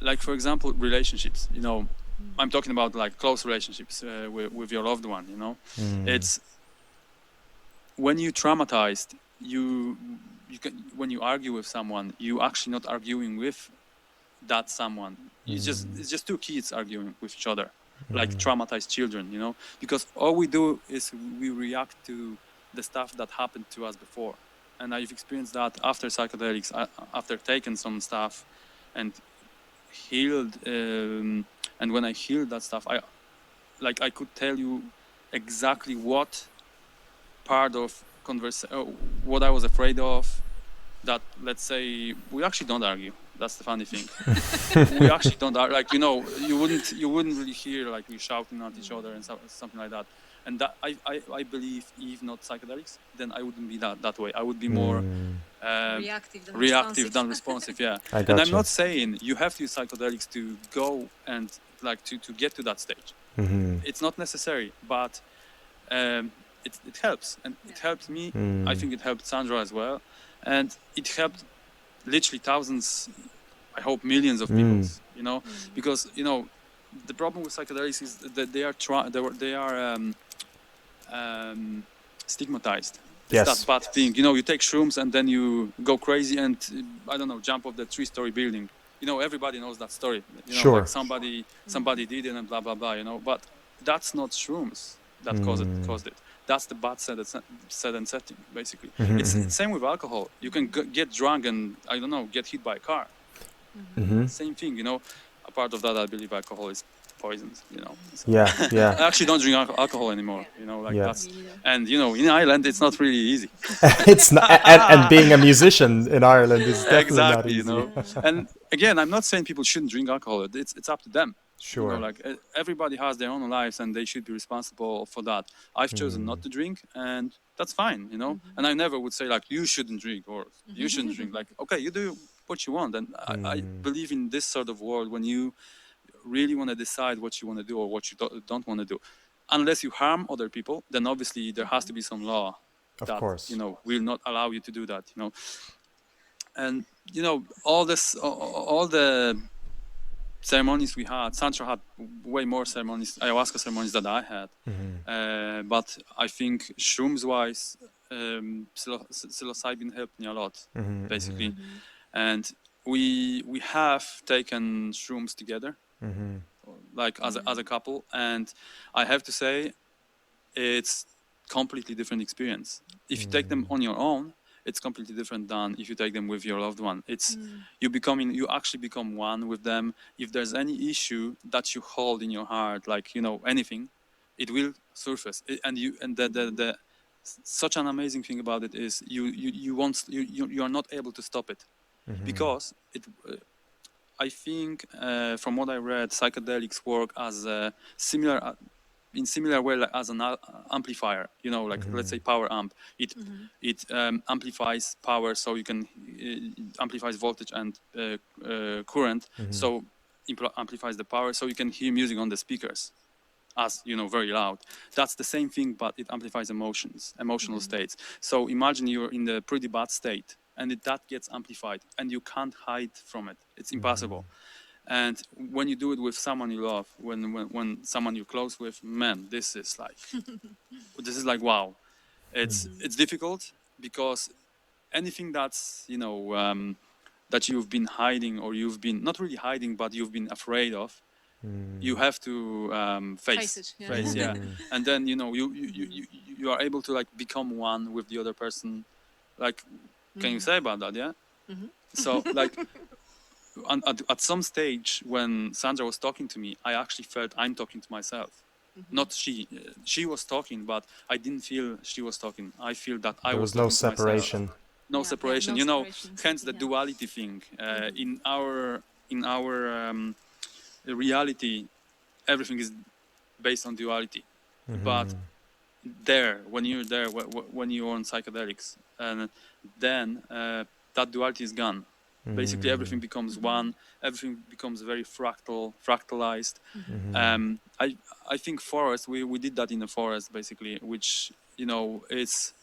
Like for example, relationships. I'm talking about like close relationships with your loved one. It's when you traumatized, you can, when you argue with someone, you actually not arguing with that someone. It's just two kids arguing with each other, like traumatized children, because all we do is we react to the stuff that happened to us before. And I've experienced that after psychedelics, after taking some stuff and healed. And when I healed that stuff, I could tell you exactly what part of what I was afraid of, that, let's say, we actually don't argue. That's the funny thing. We actually don't argue. Like, you wouldn't really hear like we shouting at each other and something like that. And that I believe, if not psychedelics, then I wouldn't be that way. I would be more reactive than responsive. Yeah. And I'm not saying you have to use psychedelics to go and like to get to that stage. It's not necessary, but it helps, and it helped me. I think it helped Sandra as well, and it helped literally thousands, I hope millions of people. Because the problem with psychedelics is that they are stigmatized. It's that bad thing. You take shrooms and then you go crazy and I don't know, jump off the 3-story building. Everybody knows that story. Like somebody did it and blah blah blah. But that's not shrooms that caused it. That's the bad set and setting, basically. It's the same with alcohol. You can get drunk and, I don't know, get hit by a car. Same thing, A part of that, I believe alcohol is poisoned, So. I actually don't drink alcohol anymore, that's, and, in Ireland, it's not really easy. It's not, and being a musician in Ireland is definitely exactly, not easy. And again, I'm not saying people shouldn't drink alcohol. It's up to them. Sure. Like everybody has their own lives and they should be responsible for that. I've chosen not to drink, and that's fine, And I never would say like you shouldn't drink or you shouldn't drink. Like, okay, you do what you want. And I believe in this sort of world when you really want to decide what you want to do or what you don't want to do. Unless you harm other people, then obviously there has to be some law that will not allow you to do that. And all the ceremonies we had. Sandra had way more ceremonies, ayahuasca ceremonies than I had. But I think shrooms-wise, psilocybin helped me a lot, basically. And we have taken shrooms together, like as a couple. And I have to say, it's completely different experience. If you take them on your own, it's completely different than if you take them with your loved one. It's Mm. you actually become one with them. If there's any issue that you hold in your heart, like anything, it will surface. And the such an amazing thing about it is you are not able to stop it because it. I think from what I read, psychedelics work as a similar in similar way like as an amplifier. Like let's say power amp. It amplifies power, so you can amplifies voltage and current. So amplifies the power, so you can hear music on the speakers as very loud. That's the same thing, but it amplifies emotional states. So imagine you're in the pretty bad state and that gets amplified and you can't hide from it. It's impossible. And when you do it with someone you love, when someone you're close with, man, this is like wow. It's difficult because anything that's that you've been hiding, or you've been not really hiding but you've been afraid of, you have to Face it, yeah. face, yeah. And then you are able to like become one with the other person. Like, can you say about that? Yeah. So like at some stage when Sandra was talking to me, I actually felt I'm talking to myself. Not she was talking, but I didn't feel she was talking. I feel that I There was was no talking to myself. separation. No Yeah, separation. no separation, Hence the yeah. duality thing. In our reality, everything is based on duality. But when you're on psychedelics, and then that duality is gone. Basically, everything becomes one. Everything becomes very fractalized. I think forest. We did that in the forest, basically, which is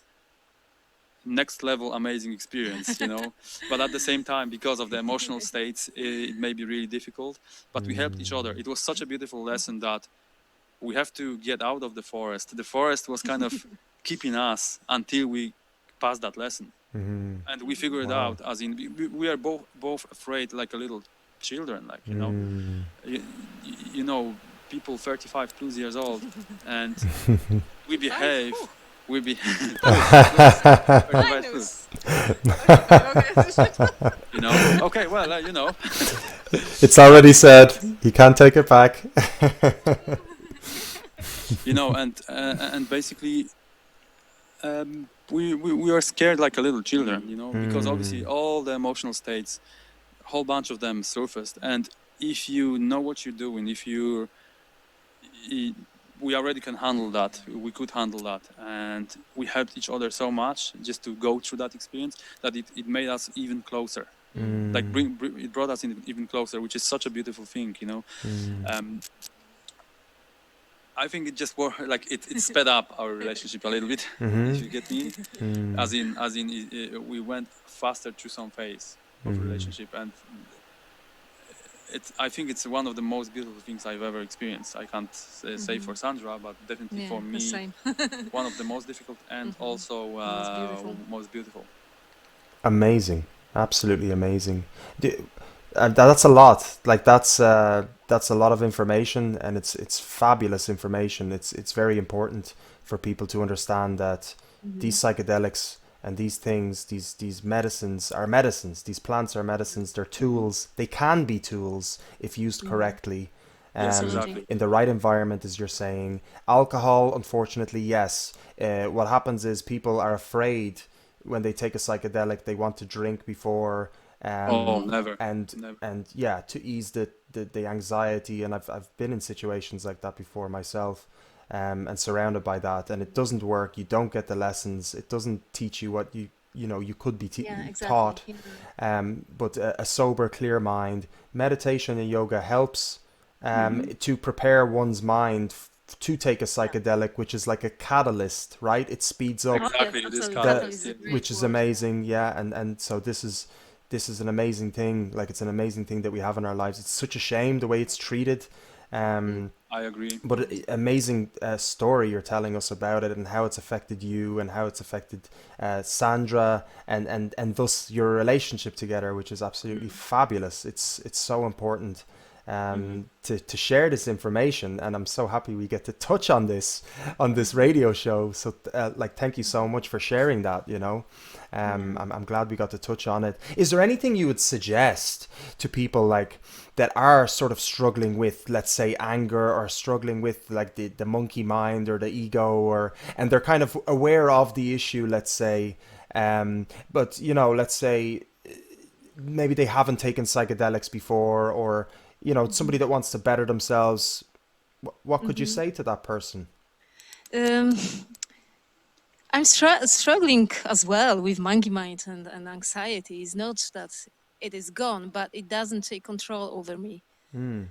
next level amazing experience. But at the same time, because of the emotional states, it may be really difficult. But we helped each other. It was such a beautiful lesson that we have to get out of the forest. The forest was kind of keeping us until we passed that lesson. And we figured it out, as in we are both afraid like a little children, like people 35 plus years old, and we behave. We be 35 plus. Okay, well, It's already said. You can't take it back. And basically we are scared like a little children, because obviously all the emotional states, a whole bunch of them surfaced. And if you know what you're doing, we already can handle that. We could handle that, and we helped each other so much just to go through that experience that it made us even closer. Like it brought us even closer, which is such a beautiful thing, I think it just worked, like it sped up our relationship a little bit, if you get me. As in, we went faster through some phase of relationship, and I think it's one of the most beautiful things I've ever experienced. I can't say for Sandra, but definitely for me, same. one of the most difficult and also most beautiful. Amazing, absolutely amazing. That's a lot. Like that's a lot of information, and it's fabulous information. It's very important for people to understand that these psychedelics and these things, these medicines are medicines. These plants are medicines. They're tools. They can be tools if used correctly. Yes, exactly. In the right environment, as you're saying. Alcohol, unfortunately, yes. What happens is people are afraid when they take a psychedelic. They want to drink before. Never. And yeah, to ease the anxiety. And I've been in situations like that before myself, and surrounded by that, and it doesn't work. You don't get the lessons. It doesn't teach you what you could be taught. But a sober, clear mind, meditation and yoga helps to prepare one's mind to take a psychedelic, which is like a catalyst, right? It speeds up, Exactly, it is catalyst, which is amazing. Yeah, and so this is an amazing thing. Like, it's an amazing thing that we have in our lives. It's such a shame the way it's treated. I agree. But amazing story you're telling us about it, and how it's affected you, and how it's affected Sandra, and thus your relationship together, which is absolutely fabulous. It's so important. to share this information, and I'm so happy we get to touch on this radio show. So like, thank you so much for sharing that. Yeah. I'm glad we got to touch on it. Is there anything you would suggest to people like that are sort of struggling with, let's say, anger, or struggling with like the monkey mind or the ego, or and they're kind of aware of the issue, let's say, but let's say maybe they haven't taken psychedelics before, or somebody that wants to better themselves. What could you Mhm. say to that person? Um, I'm struggling as well with monkey mind and anxiety. It's not that it is gone, but it doesn't take control over me. Mm,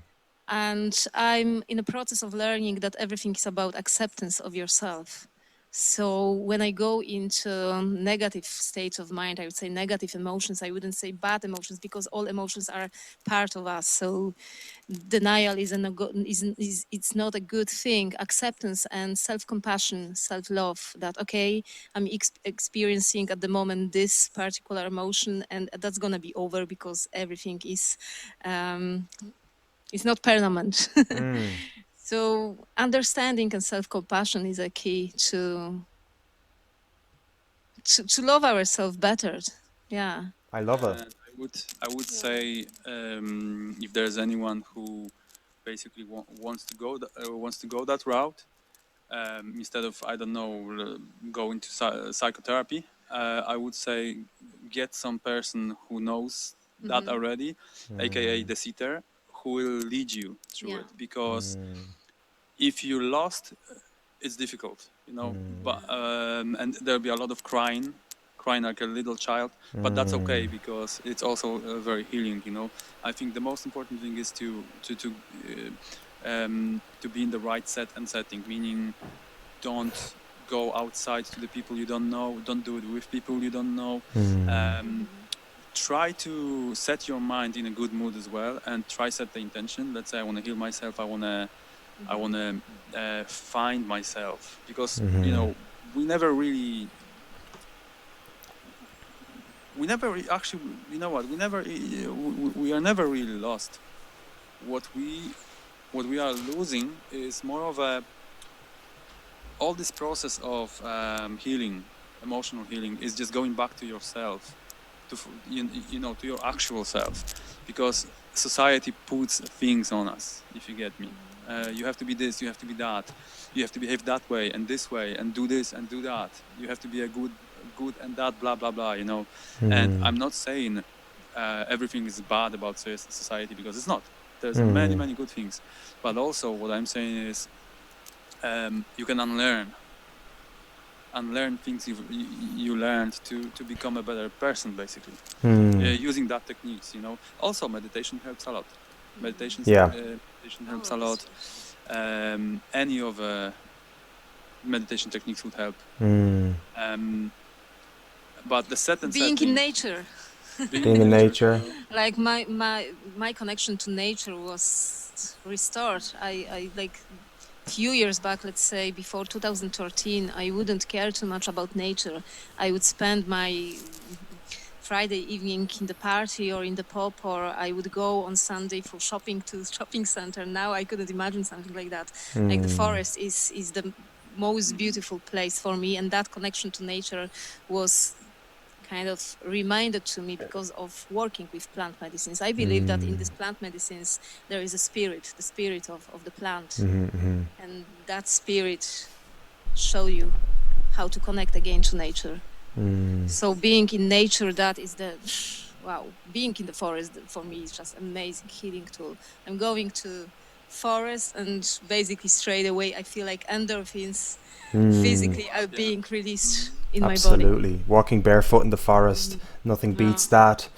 And I'm in a process of learning that everything is about acceptance of yourself. So when I go into negative states of mind, I would say negative emotions. I wouldn't say bad emotions, because all emotions are part of us. So denial is it's not a good thing. Acceptance and self-compassion, self-love, that okay, I'm experiencing at the moment this particular emotion, and that's gonna be over, because everything is it's not permanent. mm, So understanding and self-compassion is a key to love ourselves better. Yeah. I love it. And I would say, if there's anyone who basically wants to go that route, instead of, I don't know, going to psychotherapy, I would say get some person who knows that Hmm. already, aka the sitter, who will lead you through Yeah. it. Because Mm, if you're lost, it's difficult, but Yeah. and there'll be a lot of crying like a little child, but that's okay, because it's also very healing. I think the most important thing is to be in the right set and setting, meaning don't go outside to the people you don't know, don't do it with people you don't know. um, Try to set your mind in a good mood as well, and try set the intention. Let's say I want to heal myself, I want to find myself, because we never really actually, what, we are never really lost. What we are losing is more of a all this process of healing. Emotional healing is just going back to yourself, to your actual self, because society puts things on us, if you get me. You have to be this, you have to be that, you have to behave that way and this way, and do this and do that. You have to be a good and that, blah blah blah. And I'm not saying everything is bad about society, because it's not. There's many many good things, but also what I'm saying is, you can unlearn things you learned to become a better person, basically, using that techniques. Also, meditation helps a lot. yeah. Meditation Oh, helps a lot. Any of meditation techniques would help. Um, but the set and being in setting, nature. being Being in in nature, nature. Like my connection to nature was restored. I like few years back, let's say before 2013, I wouldn't care too much about nature. I would spend my Friday evening in the party or in the pub, or I would go on Sunday for shopping to the shopping center. Now I couldn't imagine something like that. Like the forest is the most beautiful place for me, and that connection to nature was kind of reminded to me because of working with plant medicines. I believe that in these plant medicines there is a spirit, the spirit of the plant, and that spirit show you how to connect again to nature. So being in nature, that is the wow. Being in the forest for me is just amazing healing tool. I'm going to forest, and basically straight away I feel like endorphins physically are yeah. being released in my body. Absolutely. Walking barefoot in the forest, nothing Yeah. beats that.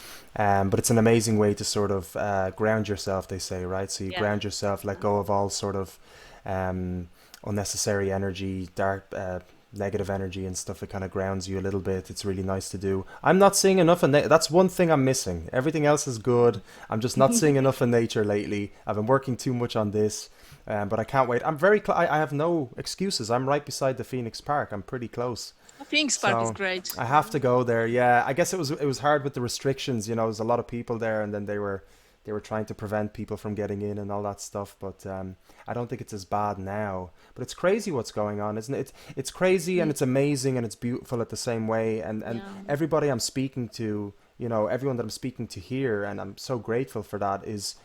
But it's an amazing way to sort of ground yourself, they say, right? So you Yeah. ground yourself, let go of all sort of um, unnecessary energy, dark, negative energy and stuff. It kind of grounds you a little bit. It's really nice to do. I'm not seeing enough of that's one thing I'm missing. Everything else is good. I'm just not seeing enough of nature lately. I've been working too much on this. But I can't wait. I'm very. I have no excuses. I'm right beside the Phoenix Park. I'm pretty close. Pink Spark is So great. I have to go there. Yeah, I guess it was hard with the restrictions. There's a lot of people there, and then they were trying to prevent people from getting in and all that stuff. But I don't think it's as bad now. But it's crazy what's going on, isn't it? It's crazy and Mm, it's amazing and it's beautiful at the same way. And yeah. everybody I'm speaking to, you know, everyone that I'm speaking to here, and I'm so grateful for that, is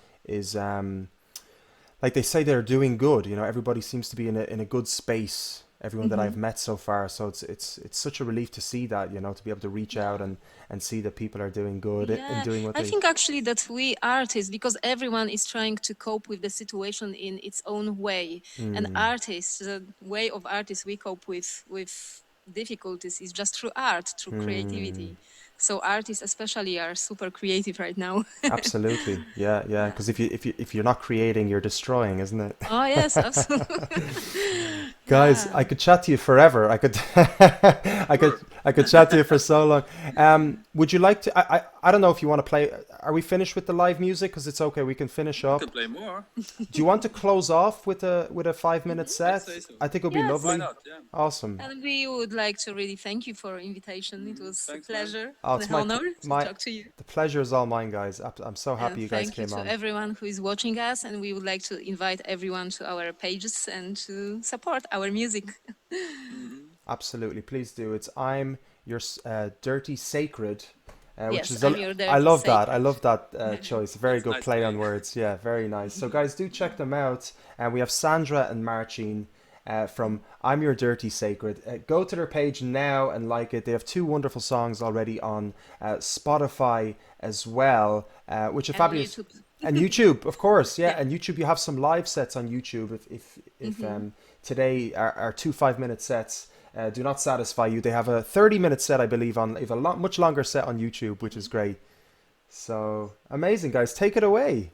like they say they're doing good. You know, everybody seems to be in a good space. Everyone that Hmm. I've met so far, so it's such a relief to see that, you know, to be able to reach out Yeah. and see that people are doing good and Yeah, doing what I they. think actually that we artists, because everyone is trying to cope with the situation in its own way, and Mm, artists, the way of artists we cope with difficulties is just through art, through mm, creativity. So artists especially are super creative right now. absolutely, yeah, yeah. Yeah. Because if you're not creating, you're destroying, isn't it? Oh yes, absolutely. Guys, Yeah. I could chat to you forever. I could, Sure. I could chat to you for so long. Would you like to? I don't know if you want to play. Are we finished with the live music? Because it's okay. We can finish We could up. play more. Do you want to close off with a 5 minute I set? say so. I think it would be Yes. Why lovely. not? Yeah. Awesome. And we would like to really thank you for invitation. It was a Thanks, man. pleasure Oh, and it's an honor to my talk to you. the pleasure is all mine, guys. I'm so happy And you guys thank you came to on. everyone who is watching us. And we would like to invite everyone to our pages and to support our music. Hmm. Absolutely, please do. It's I'm your dirty sacred, which Yes, is I'm your I dirty love that. I sacred. love that choice. Very That's a good nice play on name. words. Yeah, very nice. So guys, do check them out. And we have Sandra and Marcin from I'm Your Dirty Sacred. Go to their page now and like it. They have two wonderful songs already on Spotify as well, which are And on fabulous. YouTube. And YouTube, of course, yeah. Yeah. And YouTube, you have some live sets on YouTube. If Hmm. today our two 5 minute sets do not satisfy you, they have a 30 minute set, I believe, on. They have a lot much longer set on YouTube, which is great. So amazing, guys. Take it away.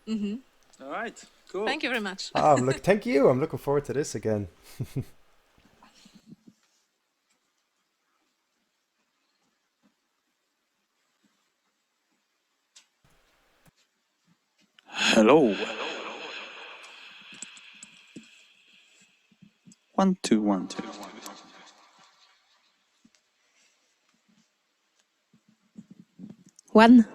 Hmm. All right. Cool. Thank you very much. Look, thank you. I'm looking forward to this again. Hello. 1 2 1 2. One.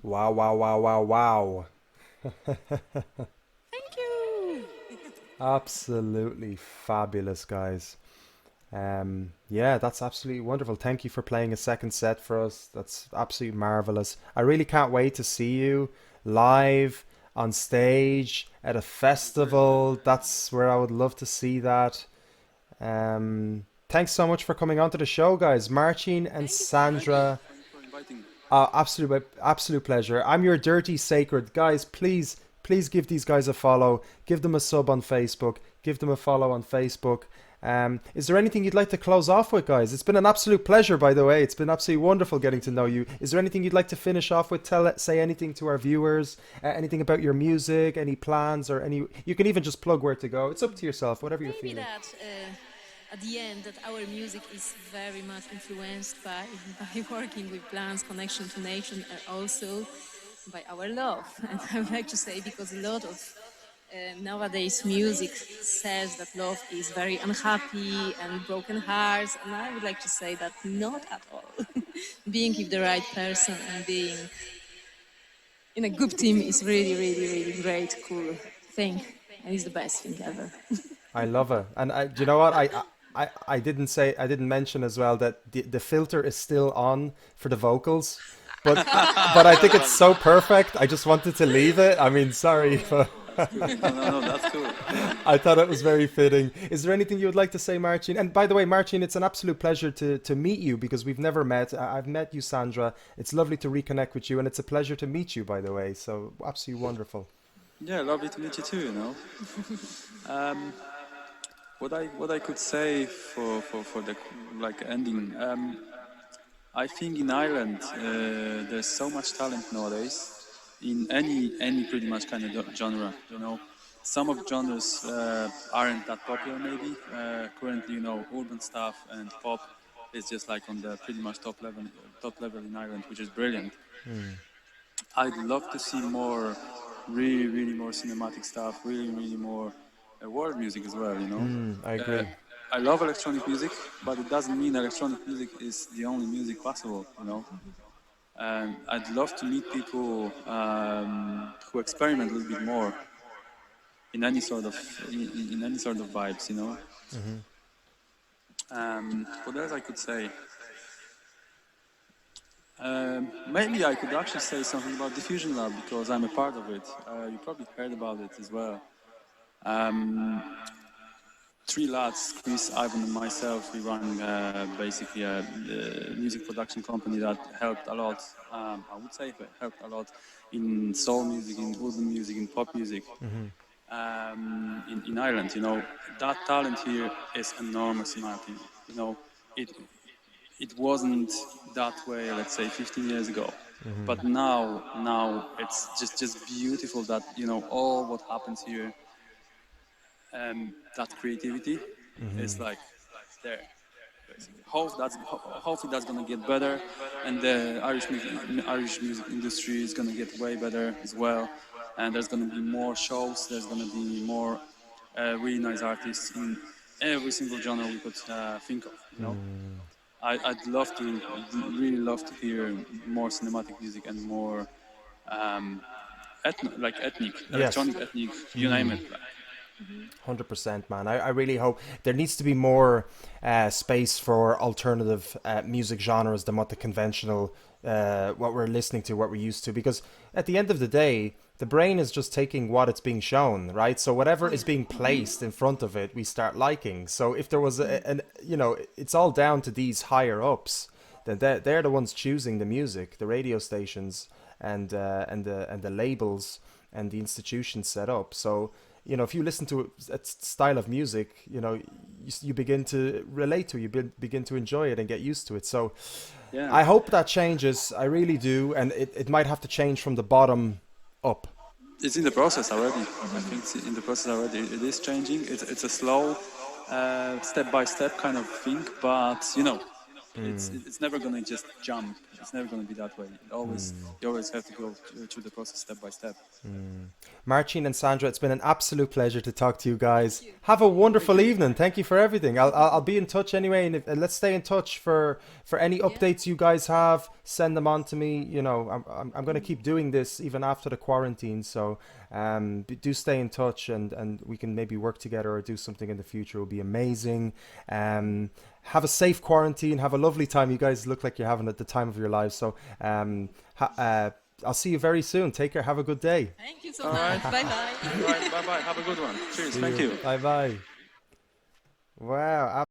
Wow, wow, wow, wow, wow. Thank you. Absolutely fabulous, guys. Yeah, that's absolutely wonderful. Thank you for playing a second set for us. That's absolutely marvelous. I really can't wait to see you live on stage at a festival. That's where I would love to see that. Thanks so much for coming on to the show, guys. Marcin and Thank you so Thank you. much. Sandra. Thank you for inviting me. Absolute pleasure. I'm your dirty sacred guys. Please give these guys a follow. Give them a sub on Facebook. Give them a follow on Facebook. Is there anything you'd like to close off with, guys? It's been an absolute pleasure, by the way. It's been absolutely wonderful getting to know you. Is there anything you'd like to finish off with? Say anything to our viewers. Anything about your music? Any plans or any? You can even just plug where to go. It's up to yourself. Whatever you're Maybe feeling. that at the end that our music is very much influenced by by working with plants, connection to nation, and also by our love. And I would like to say because a lot of nowadays music says that love is very unhappy and broken hearts, and I would like to say that not at all. Being with the right person and being in a good team is really, really, really great, cool thing, and it's the best thing ever. I love it. And do you know what? I didn't say I didn't mention as well that the filter is still on for the vocals, but I think it's so perfect. I just wanted to leave it. I mean, sorry, but That's cool. No, no, no, that's cool. I thought it was very fitting. Is there anything you would like to say, Marcin? And by the way, Marcin, it's an absolute pleasure to meet you because we've never met. I've met you, Sandra. It's lovely to reconnect with you, and it's a pleasure to meet you, by the way. So absolutely wonderful. Yeah, lovely to meet you too, you know. Um, what I could say for the like ending, I think in Ireland there's so much talent nowadays in any pretty much kind of genre. You know, some of genres aren't that popular maybe currently. You know, urban stuff and pop. It's just like on the pretty much top level in Ireland, which is brilliant. Mm. I'd love to see more, really, really more cinematic stuff, really, really more world music as well, you know? I Uh, agree. I love electronic music, but it doesn't mean electronic music is the only music possible, you know? And I'd love to meet people who experiment a little bit more in any sort of in any sort of vibes, you know. Hmm. What else I could say? Maybe I could actually say something about Diffusion Lab because I'm a part of it. You probably heard about it as well. Um, Three lads, Chris, Ivan, and myself, we run basically a music production company that helped a lot. I would say helped a lot in soul music, in urban music, in pop music. In Ireland, you know, that talent here is enormous, in my opinion. You know, it it wasn't that way, let's say, 15 years ago. But now it's just beautiful that you know all what happens here, that creativity is like there. Basically, hopefully that's gonna get better, and the Irish music industry is gonna get way better as well. And there's gonna be more shows. There's gonna be more really nice artists in every single genre we could think of. You know, I'd love to, really love to hear more cinematic music and more like ethnic, Yes. electronic ethnic, you name it. Like, 100%, man. I really hope there needs to be more space for alternative music genres than what the conventional, what we're listening to, what we're used to. Because at the end of the day, the brain is just taking what it's being shown, right? So whatever is being placed in front of it, we start liking. So if there was it's all down to these higher ups. Then they're the ones choosing the music, the radio stations, and the labels and the institutions set up. So if you listen to a style of music, you begin to relate to it, begin to enjoy it and get used to it. So yeah. I hope that changes. I really do. And it might have to change from the bottom up. It's in the process already. I think it's in the process already. It is changing. It's a slow, step by step kind of thing, but it's never gonna just jump. It's never gonna be that way. You always have to go through the process step by step. Marcin and Sandra, it's been an absolute pleasure to talk to you guys. Have a wonderful evening. Thank you for everything. I'll be in touch anyway, and let's stay in touch for any updates you guys have. Send them on to me. I'm going to keep doing this even after the quarantine. So do stay in touch, and we can maybe work together or do something in the future. It will be amazing. Have a safe quarantine. Have a lovely time. You guys look like you're having the time of your lives. So I'll see you very soon. Take care. Have a good day. Thank you so much. Bye bye. All right, bye bye. Have a good one. Cheers. Thank you. Bye bye. Wow.